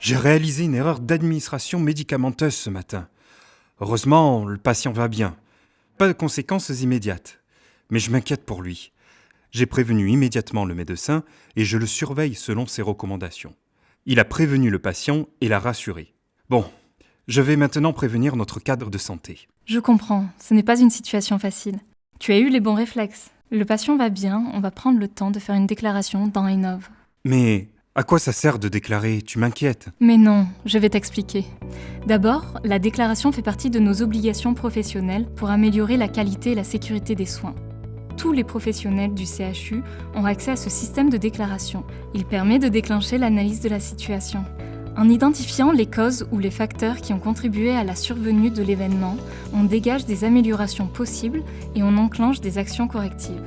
J'ai réalisé une erreur d'administration médicamenteuse ce matin. Heureusement, le patient va bien. Pas de conséquences immédiates. Mais je m'inquiète pour lui. J'ai prévenu immédiatement le médecin et je le surveille selon ses recommandations. Il a prévenu le patient et l'a rassuré. Bon, je vais maintenant prévenir notre cadre de santé. Je comprends, ce n'est pas une situation facile. Tu as eu les bons réflexes. Le patient va bien, on va prendre le temps de faire une déclaration dans Enov. Mais à quoi ça sert de déclarer ? Tu m'inquiètes. Mais non, je vais t'expliquer. D'abord, la déclaration fait partie de nos obligations professionnelles pour améliorer la qualité et la sécurité des soins. Tous les professionnels du CHU ont accès à ce système de déclaration. Il permet de déclencher l'analyse de la situation. En identifiant les causes ou les facteurs qui ont contribué à la survenue de l'événement, on dégage des améliorations possibles et on enclenche des actions correctives.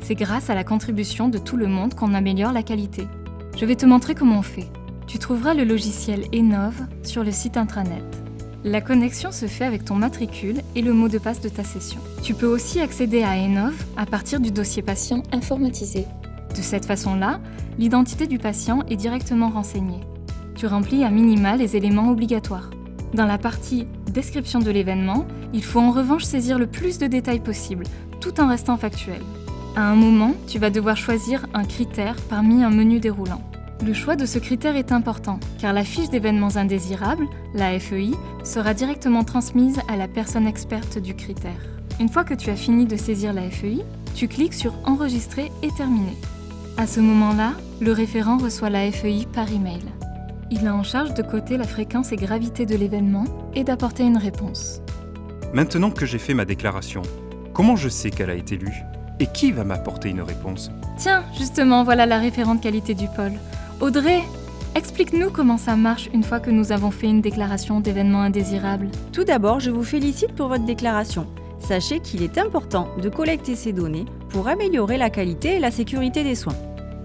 C'est grâce à la contribution de tout le monde qu'on améliore la qualité. Je vais te montrer comment on fait. Tu trouveras le logiciel Enov sur le site intranet. La connexion se fait avec ton matricule et le mot de passe de ta session. Tu peux aussi accéder à Enov à partir du dossier patient informatisé. De cette façon-là, l'identité du patient est directement renseignée. Tu remplis à minima les éléments obligatoires. Dans la partie « Description de l'événement », il faut en revanche saisir le plus de détails possible, tout en restant factuel. À un moment, tu vas devoir choisir un critère parmi un menu déroulant. Le choix de ce critère est important, car la fiche d'événements indésirables, la FEI, sera directement transmise à la personne experte du critère. Une fois que tu as fini de saisir la FEI, tu cliques sur « Enregistrer et terminer ». À ce moment-là, le référent reçoit la FEI par email. Il a en charge de coter la fréquence et gravité de l'événement et d'apporter une réponse. Maintenant que j'ai fait ma déclaration, comment je sais qu'elle a été lue ? Et qui va m'apporter une réponse ? Tiens, justement, voilà la référente qualité du pôle. Audrey, explique-nous comment ça marche une fois que nous avons fait une déclaration d'événement indésirable. Tout d'abord, je vous félicite pour votre déclaration. Sachez qu'il est important de collecter ces données pour améliorer la qualité et la sécurité des soins.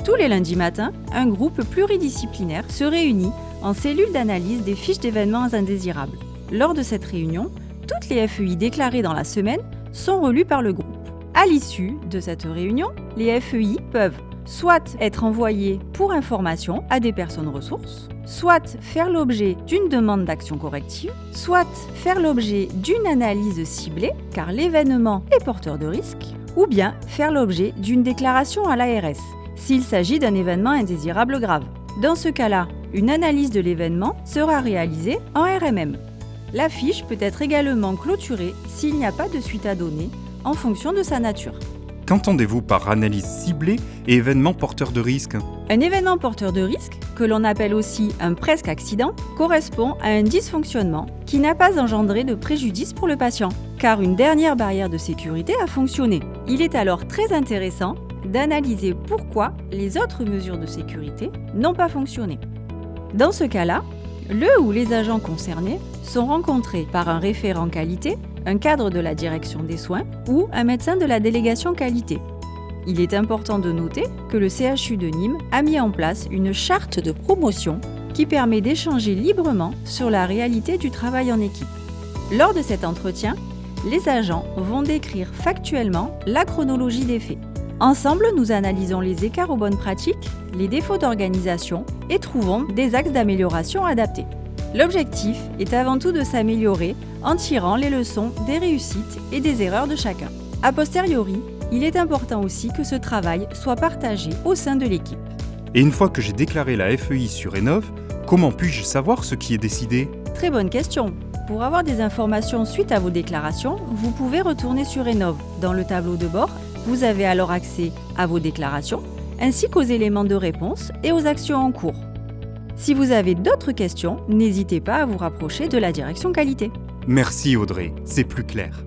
Tous les lundis matins, un groupe pluridisciplinaire se réunit en cellule d'analyse des fiches d'événements indésirables. Lors de cette réunion, toutes les FEI déclarées dans la semaine sont relues par le groupe. À l'issue de cette réunion, les FEI peuvent soit être envoyées pour information à des personnes ressources, soit faire l'objet d'une demande d'action corrective, soit faire l'objet d'une analyse ciblée, car l'événement est porteur de risque, ou bien faire l'objet d'une déclaration à l'ARS, s'il s'agit d'un événement indésirable grave. Dans ce cas-là, une analyse de l'événement sera réalisée en RMM. La fiche peut être également clôturée s'il n'y a pas de suite à donner, en fonction de sa nature. Qu'entendez-vous par analyse ciblée et événement porteur de risque ? Un événement porteur de risque, que l'on appelle aussi un presque accident, correspond à un dysfonctionnement qui n'a pas engendré de préjudice pour le patient, car une dernière barrière de sécurité a fonctionné. Il est alors très intéressant d'analyser pourquoi les autres mesures de sécurité n'ont pas fonctionné. Dans ce cas-là, le ou les agents concernés sont rencontrés par un référent qualité, un cadre de la direction des soins ou un médecin de la délégation qualité. Il est important de noter que le CHU de Nîmes a mis en place une charte de promotion qui permet d'échanger librement sur la réalité du travail en équipe. Lors de cet entretien, les agents vont décrire factuellement la chronologie des faits. Ensemble, nous analysons les écarts aux bonnes pratiques, les défauts d'organisation et trouvons des axes d'amélioration adaptés. L'objectif est avant tout de s'améliorer en tirant les leçons des réussites et des erreurs de chacun. A posteriori, il est important aussi que ce travail soit partagé au sein de l'équipe. Et une fois que j'ai déclaré la FEI sur Enov, comment puis-je savoir ce qui est décidé ? Très bonne question. Pour avoir des informations suite à vos déclarations, vous pouvez retourner sur Enov. Dans le tableau de bord, vous avez alors accès à vos déclarations, ainsi qu'aux éléments de réponse et aux actions en cours. Si vous avez d'autres questions, n'hésitez pas à vous rapprocher de la direction qualité. Merci Audrey, c'est plus clair.